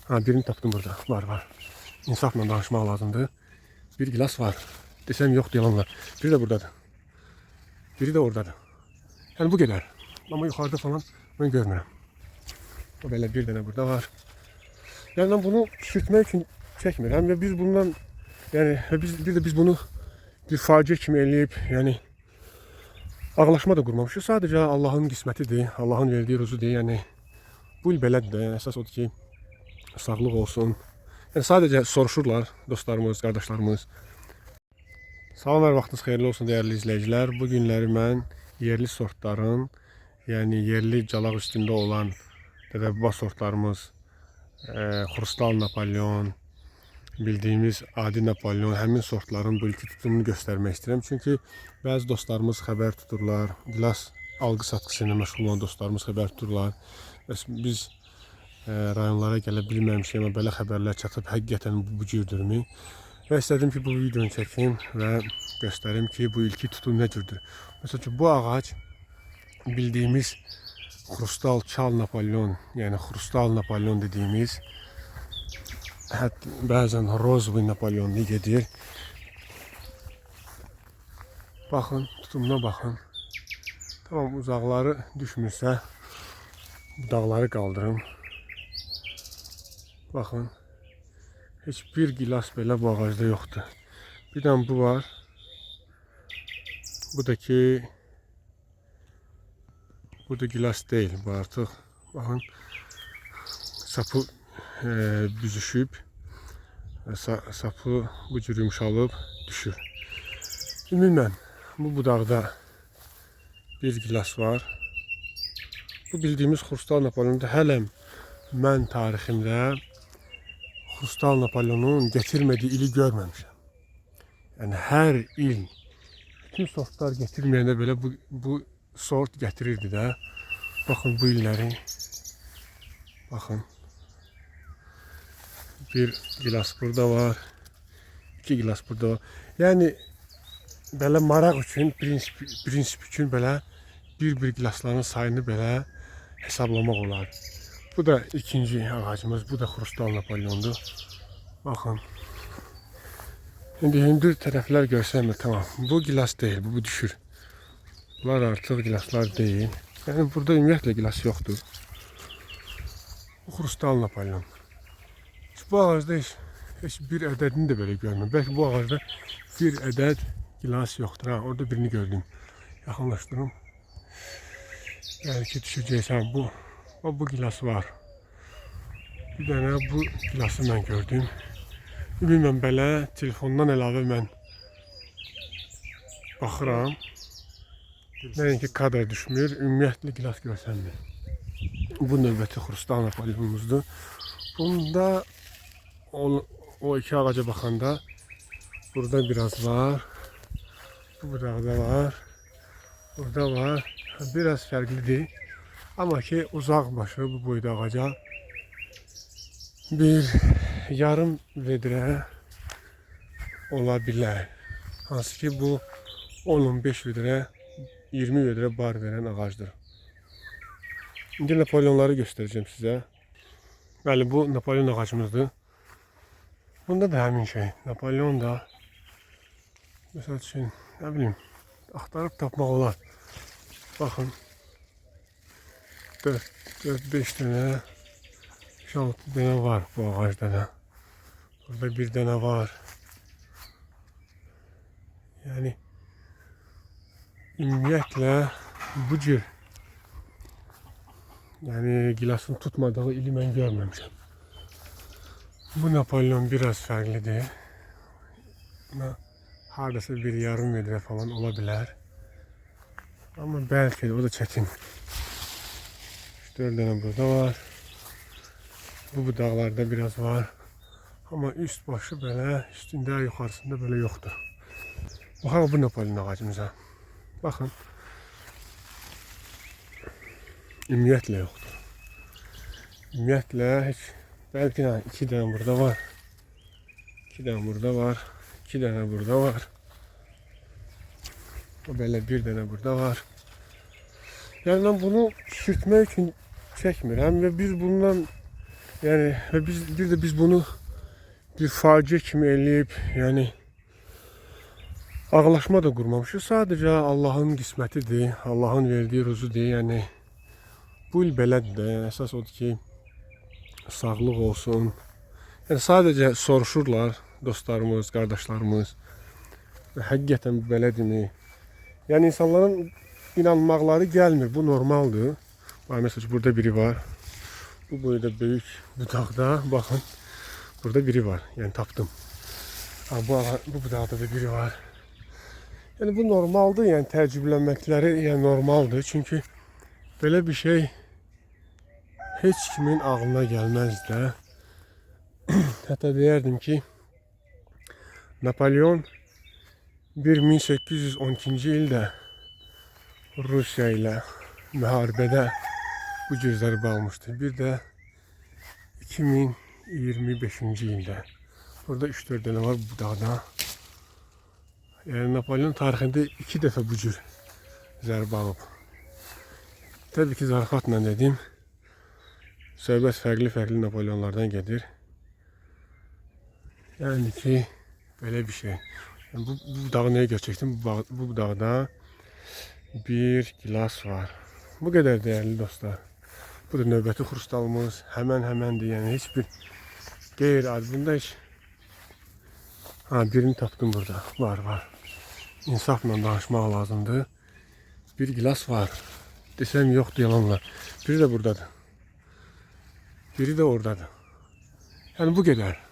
Ha, birini tapdım burada. Var. İnsafla danışmaq lazımdır. Bir gilas var. Desem yok yalanlar. Biri de buradadır. Biri de oradadır. Yani bu kadar. Ama yukarıda falan ben görmürəm. O böyle bir tane burada var. Yani ben bunu pişirtmek için çekmirəm ve biz bundan yani biz bunu bir facia kimi eləyib yani ağlaşma da qurmamışıq. Sadəcə Allahın qismətidir, Allahın verdiyi ruzudur. Yəni bu il belədir. Yəni əsas odur ki, sağlıq olsun. Yəni sadəcə soruşurlar dostlarımız, qardaşlarımız. Salam, hər vaxtınız xeyirli olsun dəyərli izləyicilər. Bu günləri mən yerli sortların, yəni yerli calaq üstündə olan dədəbaba sortlarımız, Xrustal Napolyon, bildiğimiz adi Napolyon, həmin sortların bu ilki tutumunu göstermek istedim. Çünkü bazı dostlarımız haber tuturlar, gilas algı satqısıyla məşğul olan dostlarımız haber tuturlar. Biz rayonlara gələ bilməmişik, amma belə xəbərlər çatıb həqiqətən bu cürdürmü? Və istədim ki, bu videonu çəkim və göstərim ki, bu ilki tutum nə cürdür. Məsələn ki, bu ağac bildiğimiz Xrustal Çal Napolyon, yani Xrustal Napolyon dediğimiz, hətta bəzən Rozvoy Napolyon diye gedir. Baxın, tutumuna baxın. Tamam, uzaqları düşmürsə, budaqları qaldırım. Baxın, hiçbir gilas belə bu ağacda yoxdur. Bir dənə bu var. Bu da ki, burada gilas değil, bu artıq. Baxın, sapı büzüşüb, sapı bu cür yumuşalıb düşür. Ümumən, bu budaqda bir gilas var. Bu bildiğimiz Xrustal Napolyonda hələm mən tariximdə Xrustal Napolyonun getirmediği ili görməmişəm. Yəni hər il bütün sortlar getirməyəndə belə bu sort gətirirdi də. Baxın bu illəri. Baxın. Bir gilas burada var. İki gilas burada var. Yəni belə maraq üçün, prinsip üçün belə bir gilasların sayını belə hesablamaq olar. Bu da ikinci ağacımız. Bu da Xrustal Napolyondur. Bakın. Şimdi hündür tərəflər görsənmir, tamam. Bu gilas değil, bu düşür. Bunlar artıq gilaslar değil. Yəni burada ümumiyyətlə gilas yoxdur. Bu Xrustal Napolyon. Bu ağacda heç bir ədədini də belə görmürəm. Belki bu ağacda bir ədəd gilas yoxdur. Ha, orada birini gördüm. Yaxınlaşdırım. Belki düşəcəksən bu gilas var. Bir dənə bu gilası mən gördüm. Ümumən belə telefondan əlavə mən baxıram. Nəinki kadr düşmür, ümumiyyətlə gilas görsənmir. Bu növbəti Xrustal Napolyonumuzdur. Bunda o iki ağaca baxanda burada biraz var. Bu budaqda var. Burada var. Biraz fərqlidir. Amma ki uzaq başı bu boyda ağaca bir yarım vedrə ola bilər. Hansı ki bu 10-15 vedrə, 20 vedrə bar verən ağacdır. İndi Napolyonları göstereceğim size. Bəli, bu Napolyon ağacımızdır. Bunda da həmin şey. Napolyon da məsəl üçün, nə bilim, axtarıb tapmaq olar. Baxın. 4-5 dənə 6 dənə var bu ağacda da. Burada bir dənə var. Yəni ümumiyyətlə bu cür gilasın tutmadığı ili mən görməmişəm. Bu Napolyon biraz fərqlidir. Hardasa bir yarım metre falan olabilir. Ama belki de o da çetin. 4 tane burada var. Bu budaqlarda biraz var. Ama üst başı böyle, üstünde yukarısında böyle yoktur. Bakalım bu Napolyon ağacımıza. Bakın. Ümumiyyətlə yoktur. Ümumiyyətlə heç, belki de 2 tane burada var. 2 tane burada var. 2 tane burada var. Böyle bir tane burada var. Yani ben bunu pişirtmek için çekmirəm ve biz bundan Yani ve biz bunu bir facia kimi eləyib, yani ağlaşma da qurmamışıq. Sadəcə Allahın qismətidir, Allahın verdiyi ruzudur. Yəni bu il belədir də. Yəni əsas odur ki, sağlıq olsun. Yəni sadəcə soruşurlar dostlarımız, qardaşlarımız. Və həqiqətən belədirmi? Yəni insanların inanmaqları gəlmir. Bu normaldır. Bax, məsələn, burada biri var. Bu boyda böyük budaqda, baxın. Burada biri var. Yəni tapdım. Ha, bu budaqda da biri var. Yəni bu normaldır. Yəni təəccüblənməkləri yəni normaldır. Çünki belə bir şey heç kimin ağlına gəlməz də. Hətta deyərdim ki, Napolyon 1812-ci ildə Rusiya ilə müharibədə bu cür zərbə almışdı. Bir də 2025-ci ildə. Burada 3-4 dənə var bu dağda. Yəni Napolyon tarixində 2 dəfə bu cür zərbə alıb. Təbii ki, zarafatla dedim. Söhbət fərqli Napolyonlardan gedir. Yəni ki, belə bir şey. Yəni, bu dağı nəyə göçəkdim? Bu dağda bir gilas var. Bu qədər dəyərli dostlar. Bu da növbəti xrustalımız. Həməndir. Yəni heç bir qeyri-adi. Bunda heç... Ha, birini tapdım burada. Var. İnsafla danışmaq lazımdır. Bir gilas var. Desəm yoxdur yalanlar. Biri də buradadır. Biri də oradadır. Yəni bu qədər.